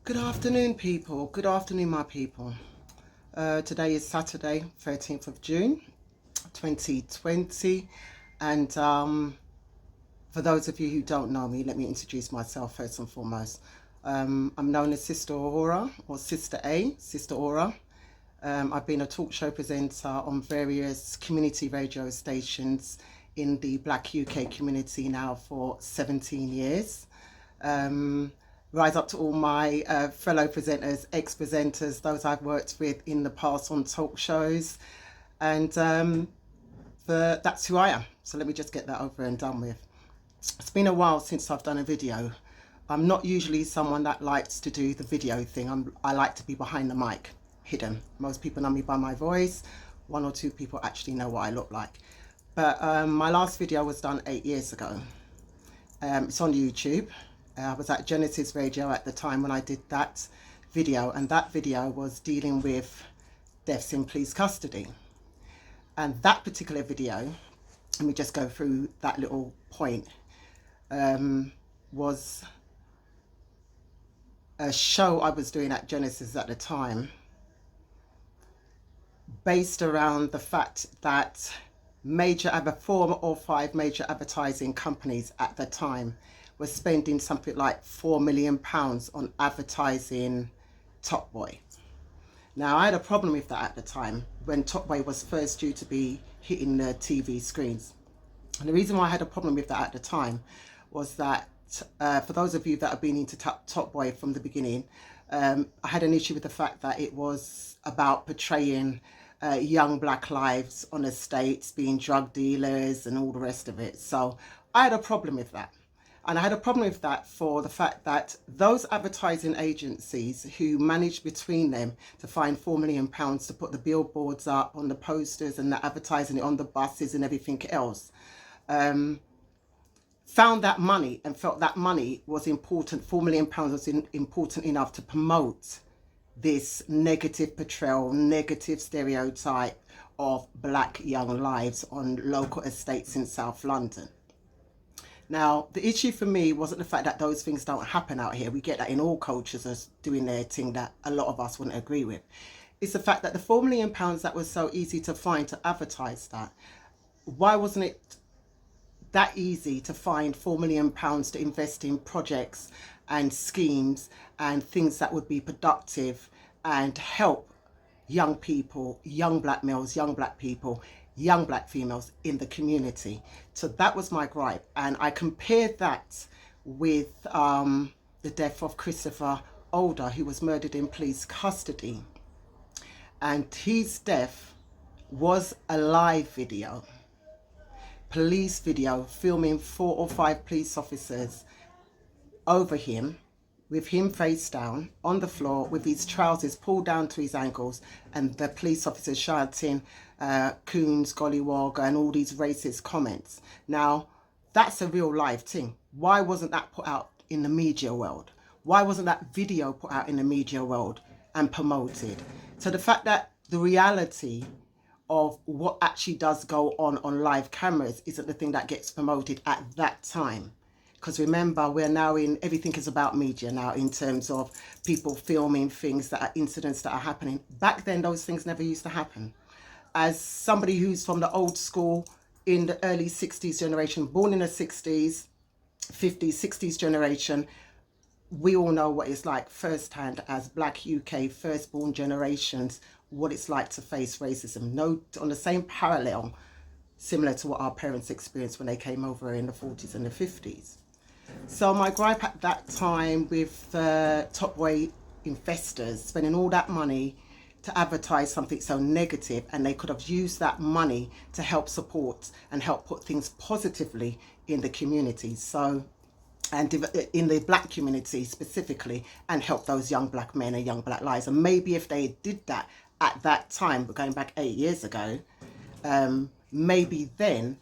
Good afternoon, people. Good afternoon, my people. Today is Saturday, 13th of June, 2020. And for those of you who don't know me, let me introduce myself first and foremost. I'm known as Sister Aura or Sister A, Sister Aura. I've been a talk show presenter on various community radio stations in the Black UK community now for 17 years. Rise up to all my fellow presenters, ex-presenters, those I've worked with in the past on talk shows. And that's who I am. So let me just get that over and done with. It's been a while since I've done a video. I'm not usually someone that likes to do the video thing. I like to be behind the mic, hidden. Most people know me by my voice. One or two people actually know what I look like. But my last video was done 8 years ago. It's on YouTube. I was at Genesis Radio at the time when I did that video, and that video was dealing with deaths in police custody. And that particular video, let me just go through that little point, was a show I was doing at Genesis at the time, based around the fact that 4 or 5 major advertising companies at the time was spending something like £4 million on advertising Top Boy. Now, I had a problem with that at the time when Top Boy was first due to be hitting the TV screens. And the reason why I had a problem with that at the time was that, for those of you that have been into Top Boy from the beginning, I had an issue with the fact that it was about portraying young black lives on estates, being drug dealers and all the rest of it. So I had a problem with that. And I had a problem with that for the fact that those advertising agencies who managed between them to find £4 million to put the billboards up on the posters and the advertising it on the buses and everything else, found that money and felt that money was important. £4 million was important enough to promote this negative portrayal, negative stereotype of black young lives on local estates in South London. Now, the issue for me wasn't the fact that those things don't happen out here. We get that in all cultures as doing their thing that a lot of us wouldn't agree with. It's the fact that the £4 million that was so easy to find to advertise that, why wasn't it that easy to find £4 million to invest in projects and schemes and things that would be productive and help young people, young black males, young black people, young black females in the community? So that was my gripe, and I compared that with the death of Christopher Older, who was murdered in police custody, and his death was a live video, police video, filming 4 or 5 police officers over him, with him face down on the floor with his trousers pulled down to his ankles, and the police officers shouting coons, gollywog and all these racist comments. Now, that's a real life thing. Why wasn't that put out in the media world? Why wasn't that video put out in the media world and promoted? So the fact that the reality of what actually does go on live cameras isn't the thing that gets promoted at that time. Because remember, we're now in, everything is about media now in terms of people filming things that are incidents that are happening. Back then, those things never used to happen. As somebody who's from the old school, in the early 60s generation, born in the 60s, 50s, 60s generation, we all know what it's like firsthand as Black UK firstborn generations, what it's like to face racism. No, on the same parallel, similar to what our parents experienced when they came over in the 40s and the 50s. So my gripe at that time with the Top Boy investors spending all that money to advertise something so negative, and they could have used that money to help support and help put things positively in the community. So, and in the black community specifically, and help those young black men and young black lives. And maybe if they did that at that time, but going back 8 years ago, maybe then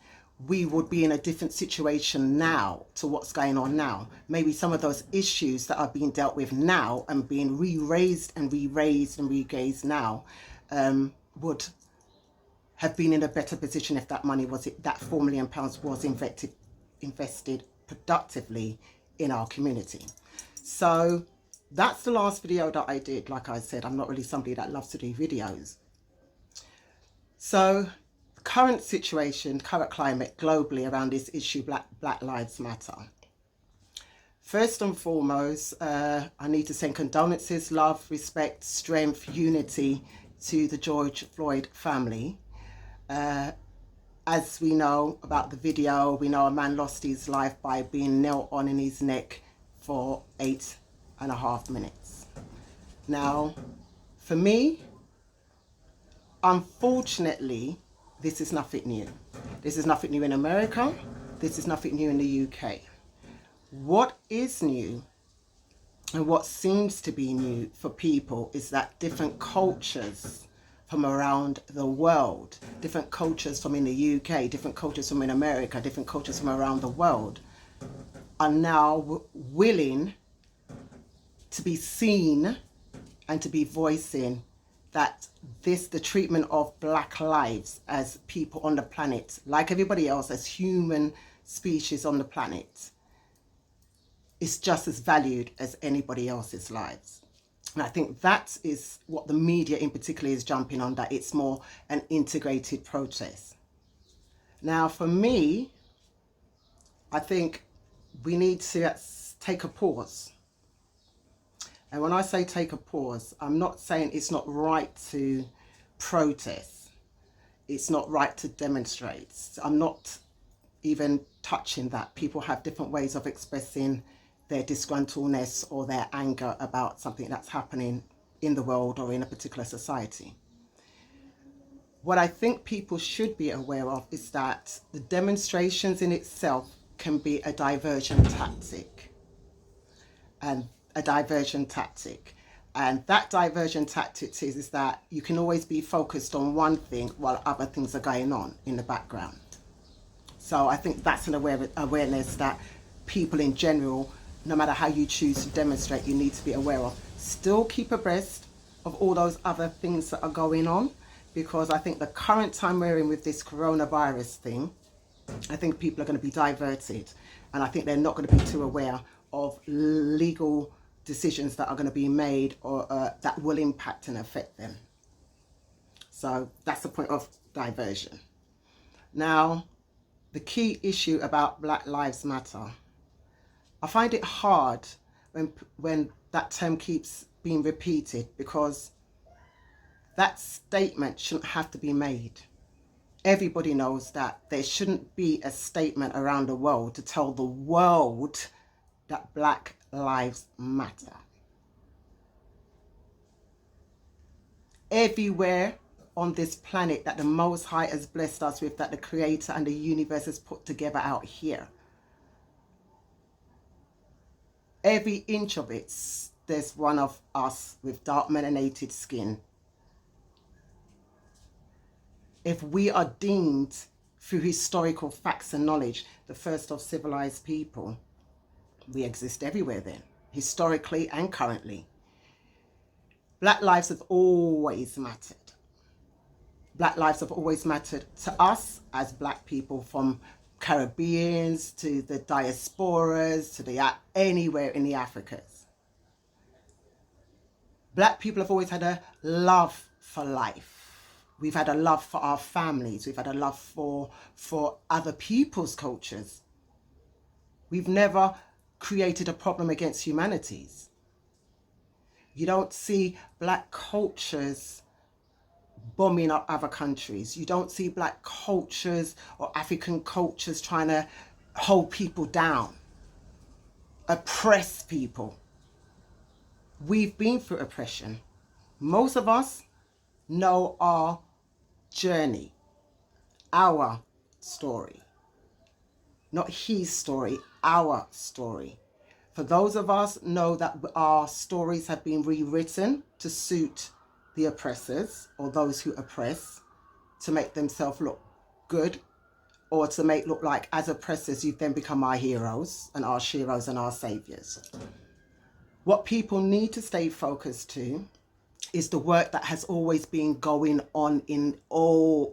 we would be in a different situation now to what's going on now. Maybe some of those issues that are being dealt with now and being re-raised and re-raised and re-gazed now would have been in a better position if that money was, that £4 million was invested productively in our community. So that's the last video that I did. Like I said, I'm not really somebody that loves to do videos. So current situation, current climate globally around this issue, Black Lives Matter. First and foremost, I need to send condolences, love, respect, strength, unity to the George Floyd family. As we know about the video, we know a man lost his life by being knelt on in his neck for 8.5 minutes. Now, for me, unfortunately, this is nothing new. This is nothing new in America. This is nothing new in the UK. What is new and what seems to be new for people is that different cultures from around the world, different cultures from in the UK, different cultures from in America, different cultures from around the world are now willing to be seen and to be voicing that the treatment of Black lives as people on the planet, like everybody else, as human species on the planet, is just as valued as anybody else's lives. And I think that is what the media in particular is jumping on, that it's more an integrated process. Now, for me, I think we need to take a pause. And when I say take a pause, I'm not saying it's not right to protest. It's not right to demonstrate. I'm not even touching that. People have different ways of expressing their disgruntledness or their anger about something that's happening in the world or in a particular society. What I think people should be aware of is that the demonstrations in itself can be a diversion tactic. And that diversion tactic is that you can always be focused on one thing while other things are going on in the background. So I think that's an awareness that people in general, no matter how you choose to demonstrate, you need to be aware of. Still keep abreast of all those other things that are going on, because I think the current time we're in with this coronavirus thing, I think people are going to be diverted, and I think they're not going to be too aware of legal decisions that are going to be made or that will impact and affect them. So that's the point of diversion. Now, the key issue about Black Lives Matter, I find it hard when that term keeps being repeated, because that statement shouldn't have to be made. Everybody knows that there shouldn't be a statement around the world to tell the world that Black Lives Matter. Everywhere on this planet that the Most High has blessed us with, that the Creator and the universe has put together out here, every inch of it, there's one of us with dark melanated skin. If we are deemed through historical facts and knowledge the first of civilized people, we exist everywhere then, historically and currently. Black lives have always mattered. Black lives have always mattered to us as Black people, from Caribbeans to the diasporas to the anywhere in the Africas. Black people have always had a love for life. We've had a love for our families. We've had a love for other people's cultures. We've never created a problem against humanities. You don't see Black cultures bombing up other countries. You don't see Black cultures or African cultures trying to hold people down, oppress people. We've been through oppression. Most of us know our journey, our story. Not his story, our story. For those of us know that our stories have been rewritten to suit the oppressors or those who oppress, to make themselves look good, or to make look like as oppressors you've then become our heroes and our sheroes and our saviors. What people need to stay focused to is the work that has always been going on in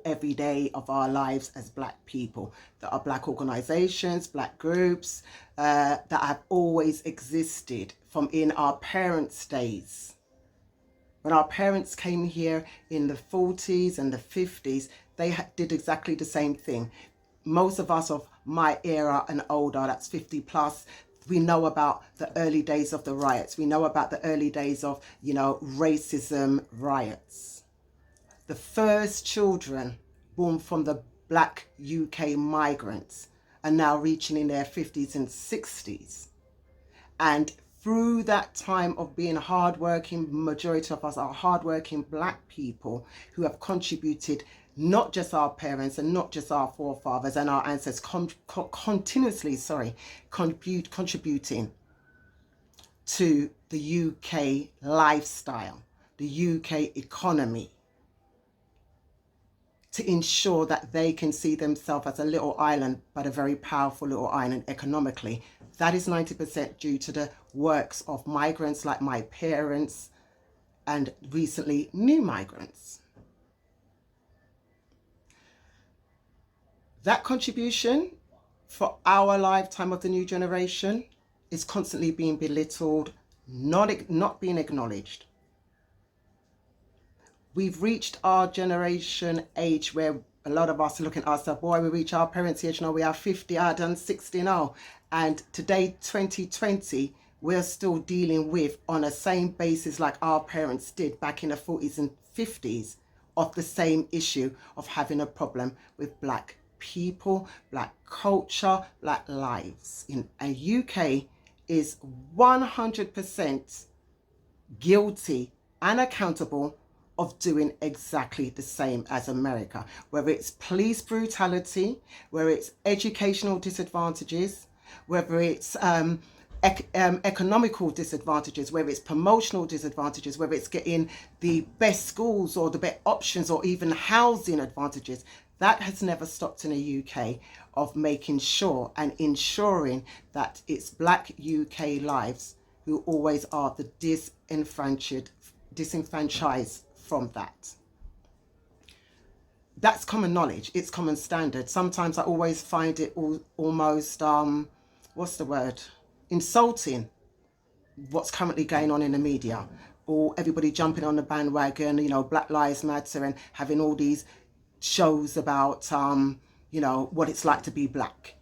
every day of our lives as black people. There are black organizations, black groups that have always existed from in our parents' days. When our parents came here in the 40s and the 50s, they did exactly the same thing. Most of us of my era and older, that's 50 plus, we know about the early days of the riots. We know about the early days of, racism riots. The first children born from the black UK migrants are now reaching in their 50s and 60s. And through that time of being hardworking, majority of us are hardworking black people who have contributed, not just our parents and not just our forefathers and our ancestors, continuously contributing to the UK lifestyle, the UK economy, to ensure that they can see themselves as a little island, but a very powerful little island economically. That is 90% due to the works of migrants like my parents and recently new migrants. That contribution for our lifetime of the new generation is constantly being belittled, not being acknowledged. We've reached our generation age where a lot of us are looking at ourselves, boy, we reach our parents' age now, we are 50, I done 60 now. And today, 2020, we're still dealing with, on the same basis like our parents did back in the 40s and 50s, of the same issue of having a problem with black people, black culture, black lives. And UK is 100% guilty and accountable of doing exactly the same as America, whether it's police brutality, whether it's educational disadvantages, whether it's economical disadvantages, whether it's promotional disadvantages, whether it's getting the best schools or the best options or even housing advantages. That has never stopped in the UK of making sure and ensuring that it's black UK lives who always are the disenfranchised from that. That's common knowledge. It's common standard. Sometimes I always find it almost, what's the word? Insulting what's currently going on in the media, or everybody jumping on the bandwagon, Black Lives Matter, and having all these shows about, what it's like to be black.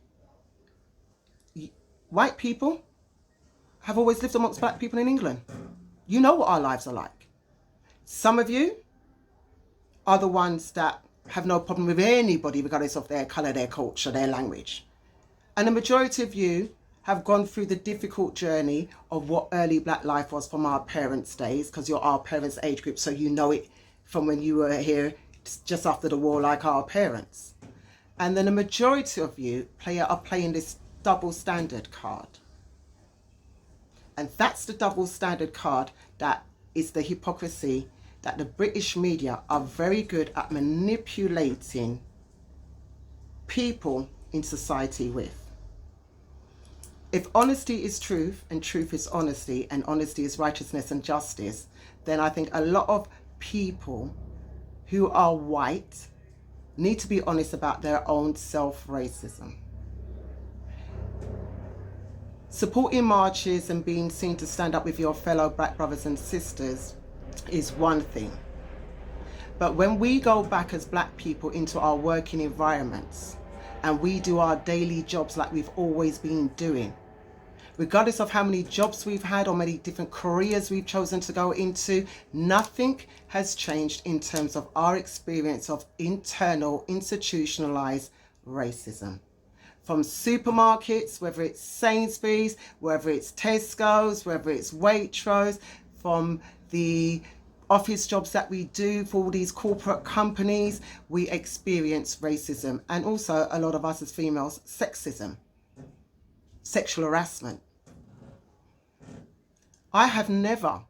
White people have always lived amongst black people in England. You know what our lives are like. Some of you are the ones that have no problem with anybody, regardless of their colour, their culture, their language. And the majority of you have gone through the difficult journey of what early black life was from our parents' days, because you're our parents' age group, so you know it from when you were here just after the war, like our parents. And then the majority of you are playing this double standard card. And that's the double standard card that is the hypocrisy that the British media are very good at manipulating people in society with. If honesty is truth and truth is honesty and honesty is righteousness and justice, then I think a lot of people who are white need to be honest about their own self-racism. Supporting marches and being seen to stand up with your fellow black brothers and sisters is one thing. But when we go back as black people into our working environments and we do our daily jobs like we've always been doing, regardless of how many jobs we've had or many different careers we've chosen to go into, nothing has changed in terms of our experience of internal institutionalized racism. From supermarkets, whether it's Sainsbury's, whether it's Tesco's, whether it's Waitrose, from the office jobs that we do for all these corporate companies, we experience racism. And also, a lot of us as females, sexism, sexual harassment. I have never,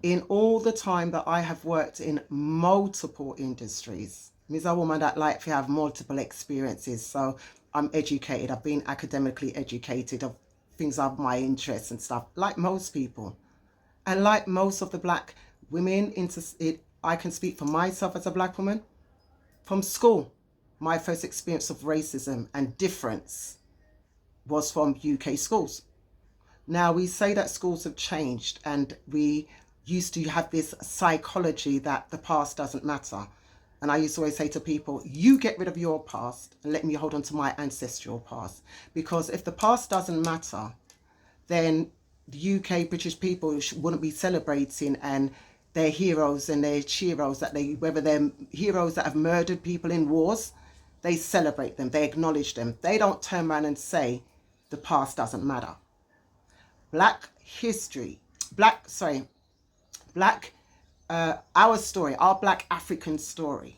in all the time that I have worked in multiple industries, I'm a woman that like to have multiple experiences, so I'm educated. I've been academically educated of things of my interests and stuff, like most people. And like most of the black women into it. I can speak for myself as a black woman. From school, my first experience of racism and difference was from UK schools. Now, we say that schools have changed, and we used to have this psychology that the past doesn't matter. And I used to always say to people, you get rid of your past and let me hold on to my ancestral past. Because if the past doesn't matter, then the UK British people wouldn't be celebrating and their heroes and their sheroes, that they, whether they're heroes that have murdered people in wars, they celebrate them, they acknowledge them. They don't turn around and say the past doesn't matter. Black history, our story, our Black African story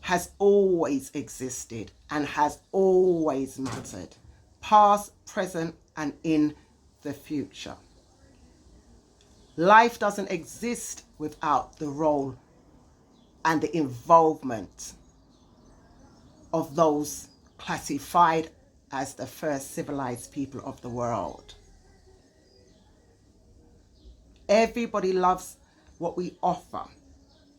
has always existed and has always mattered, past, present, and in the future. Life doesn't exist without the role and the involvement of those classified as the first civilized people of the world. Everybody loves what we offer.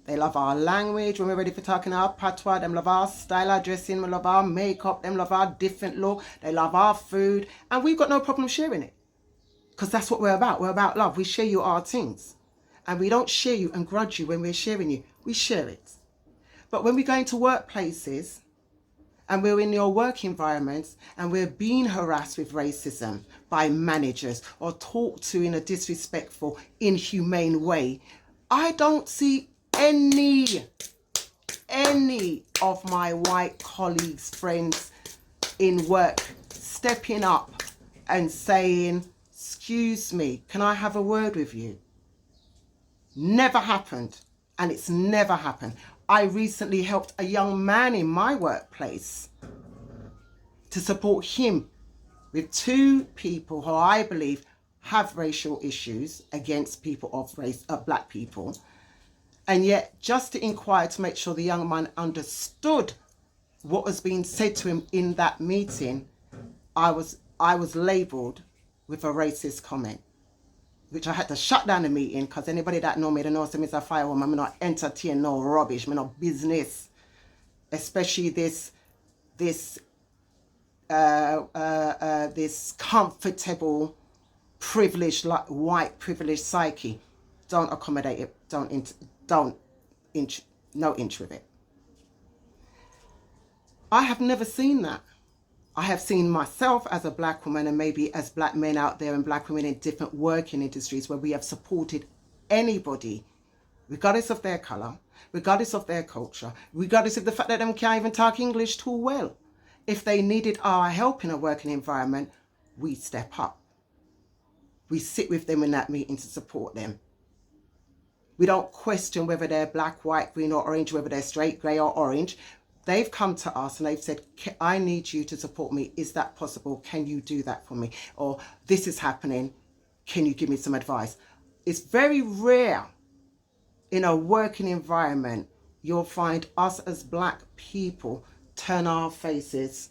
They love our language when we're ready for talking our patois. Them love our style, our dressing. They love our makeup. Them love our different look. They love our food. And we've got no problem sharing it. Because that's what we're about. We're about love. We share you our things. And we don't share you and grudge you when we're sharing you. We share it. But when we go into workplaces and we're in your work environments and we're being harassed with racism by managers or talked to in a disrespectful, inhumane way, I don't see any of my white colleagues, friends in work stepping up and saying, excuse me, can I have a word with you? Never happened. And it's never happened. I recently helped a young man in my workplace to support him with two people who I believe have racial issues against people of race, black people. And yet, just to inquire to make sure the young man understood what was being said to him in that meeting, I was labelled with a racist comment, which I had to shut down the meeting, because anybody that know me, they know me as a firewoman, I'm not entertain no rubbish, I'm not business, especially this comfortable, privileged, like white privileged psyche. Don't accommodate it. No inch with it. I have never seen that. I have seen myself as a black woman, and maybe as black men out there and black women in different working industries, where we have supported anybody, regardless of their colour, regardless of their culture, regardless of the fact that they can't even talk English too well. If they needed our help in a working environment, we step up. We sit with them in that meeting to support them. We don't question whether they're black, white, green or orange, whether they're straight, grey or orange. They've come to us and they've said, I need you to support me. Is that possible? Can you do that for me? Or this is happening. Can you give me some advice? It's very rare in a working environment you'll find us as black people turn our faces.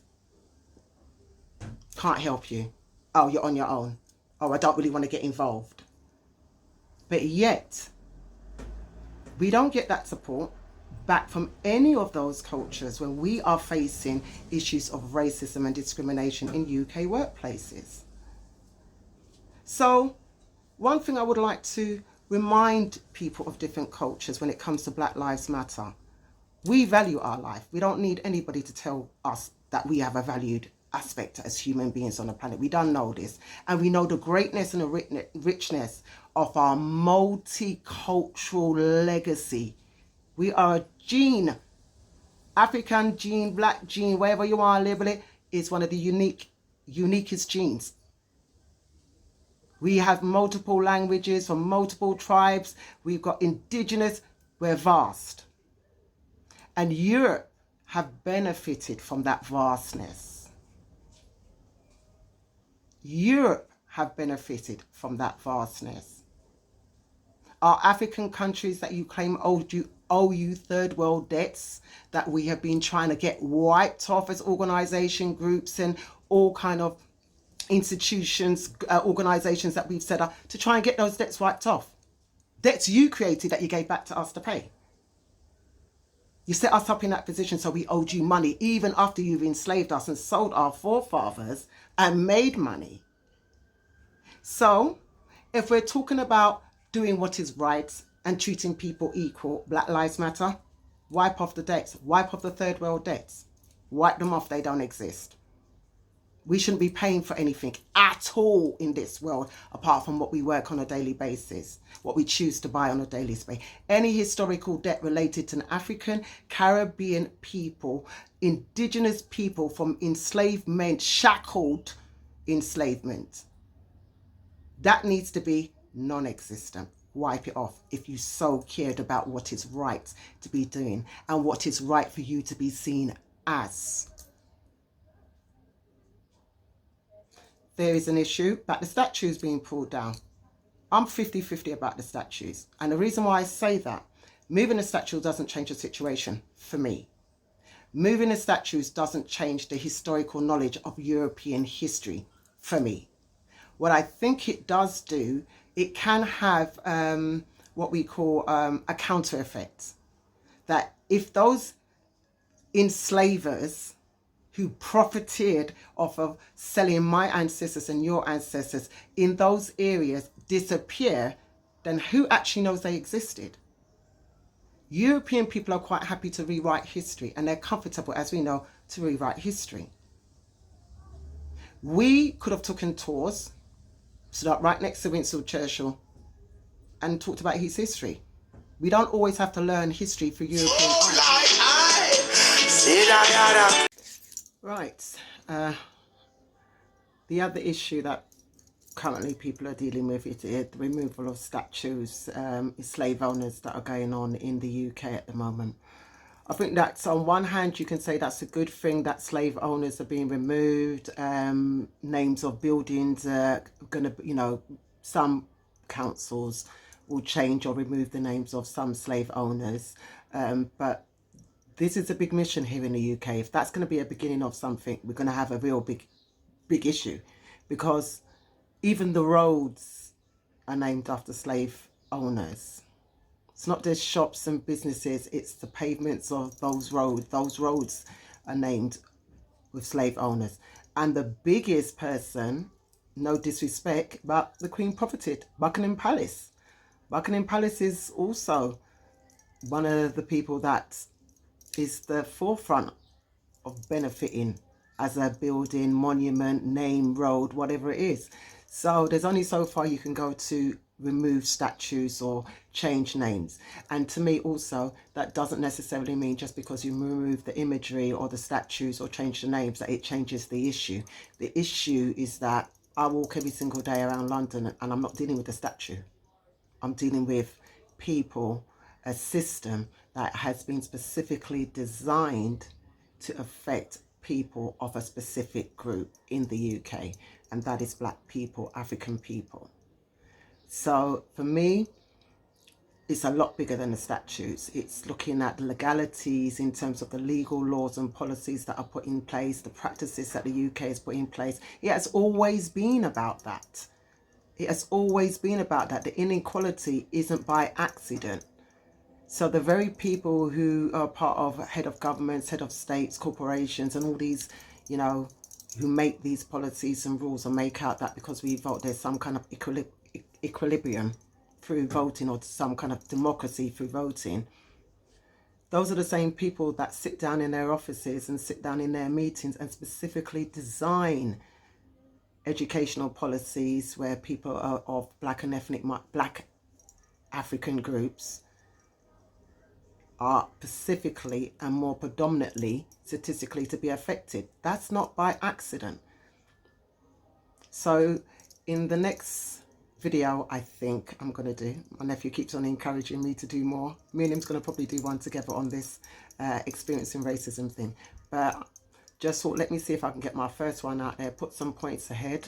Can't help you. Oh, you're on your own. Oh, I don't really want to get involved. But yet, we don't get that support back from any of those cultures when we are facing issues of racism and discrimination in UK workplaces. So, one thing I would like to remind people of different cultures when it comes to Black Lives Matter, we value our life. We don't need anybody to tell us that we have a valued aspect as human beings on the planet. We don't know this. And we know the greatness and the richness of our multicultural legacy. We are a gene, African gene, black gene, whatever you want to label it, is one of the uniquest genes. We have multiple languages from multiple tribes. We've got indigenous, we're vast. And Europe have benefited from that vastness. Europe have benefited from that vastness. Our African countries that you claim owe you third world debts that we have been trying to get wiped off as organization groups and all kind of institutions, organizations that we've set up to try and get those debts wiped off. Debts you created that you gave back to us to pay. You set us up in that position so we owed you money even after you've enslaved us and sold our forefathers and made money. So if we're talking about doing what is right and treating people equal, Black Lives Matter, wipe off the debts, wipe off the third world debts, wipe them off, they don't exist. We shouldn't be paying for anything at all in this world apart from what we work on a daily basis, what we choose to buy on a daily basis. Any historical debt related to an African, Caribbean people, indigenous people from enslavement, shackled enslavement, that needs to be non-existent. Wipe it off if you so cared about what is right to be doing and what is right for you to be seen as. There is an issue about the statues being pulled down. I'm 50-50 about the statues. And the reason why I say that, moving the statue doesn't change the situation for me. Moving the statues doesn't change the historical knowledge of European history for me. What I think it does do, it can have what we call a counter effect. That if those enslavers who profited off of selling my ancestors and your ancestors in those areas disappear, then who actually knows they existed? European people are quite happy to rewrite history, and they're comfortable, as we know, to rewrite history. We could have taken tours, stood up right next to Winston Churchill and talked about his history. We don't always have to learn history for European art. Right. The other issue that currently people are dealing with is the removal of statues, slave owners that are going on in the UK at the moment. I think that's, on one hand, you can say that's a good thing that slave owners are being removed. Names of buildings are going to, you know, some councils will change or remove the names of some slave owners. But this is a big mission here in the UK. If that's going to be a beginning of something, we're going to have a real big issue, because even the roads are named after slave owners. It's not just shops and businesses, it's the pavements of those roads. Those roads are named with slave owners. And the biggest person, no disrespect, but the Queen profited, Buckingham Palace. Buckingham Palace is also one of the people that is the forefront of benefiting as a building, monument, name, road, whatever it is. So there's only so far you can go to remove statues or change names. And to me also, that doesn't necessarily mean just because you remove the imagery or the statues or change the names that it changes the issue. The issue is that I walk every single day around London and I'm not dealing with a statue. I'm dealing with people, a system that has been specifically designed to affect people of a specific group in the UK, and that is Black people, African people. So for me, it's a lot bigger than the statutes. It's looking at the legalities in terms of the legal laws and policies that are put in place, the practices that the UK has put in place. It has always been about that. It has always been about that. The inequality isn't by accident. So the very people who are part of head of governments, head of states, corporations, and all these, you know, who make these policies and rules and make out that because we vote, there's some kind of equilibrium through voting, or some kind of democracy through voting. Those are the same people that sit down in their offices and sit down in their meetings and specifically design educational policies where people are of Black and Black African groups are specifically and more predominantly statistically to be affected. That's not by accident. So in the next video, I think I'm going to do, my nephew keeps on encouraging me to do more. Me and him's going to probably do one together on this experiencing racism thing. But just thought, let me see if I can get my first one out there, put some points ahead,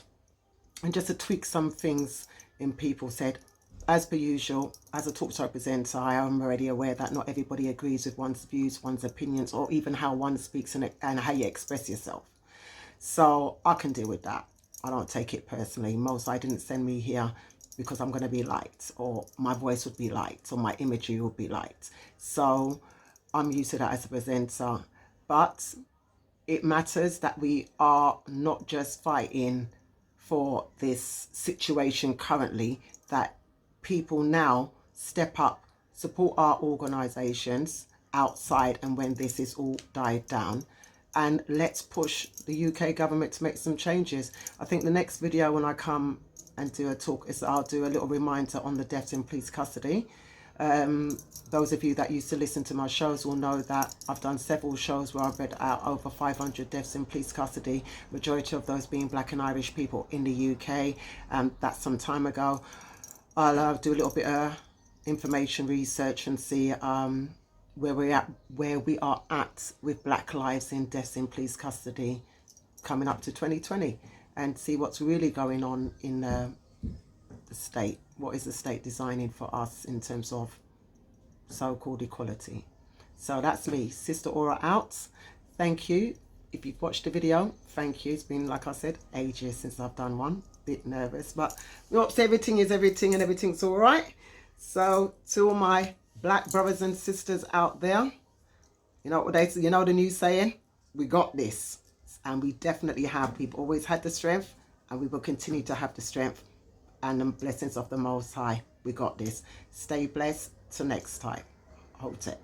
and just to tweak some things in people said. As per usual, as a talk show presenter, I am already aware that not everybody agrees with one's views, one's opinions, or even how one speaks and how you express yourself. So I can deal with that. I don't take it personally. Most I didn't send me here because I'm going to be liked, or my voice would be liked, or my imagery would be liked. So I'm used to that as a presenter. But it matters that we are not just fighting for this situation currently, that people now step up, support our organisations outside, and when this is all died down, and let's push the UK government to make some changes. I think the next video when I come and do a talk is I'll do a little reminder on the deaths in police custody. Those of you that used to listen to my shows will know that I've done several shows where I've read out over 500 deaths in police custody, majority of those being Black and Irish people in the UK. That's some time ago. I'll do a little bit of information research and see where we are at with Black lives in deaths in police custody coming up to 2020, and see what's really going on in the state. What is the state designing for us in terms of so-called equality? So that's me, Sister Aura, out. Thank you. If you've watched the video, thank you. It's been, like I said, ages since I've done one. Bit nervous, but everything is everything, and everything's all right. So to all my Black brothers and sisters out there, you know what they say, you know the new saying, we got this. And we definitely have. We've always had the strength, and we will continue to have the strength and the blessings of the Most High. We got this. Stay blessed. Till next time. Hold it.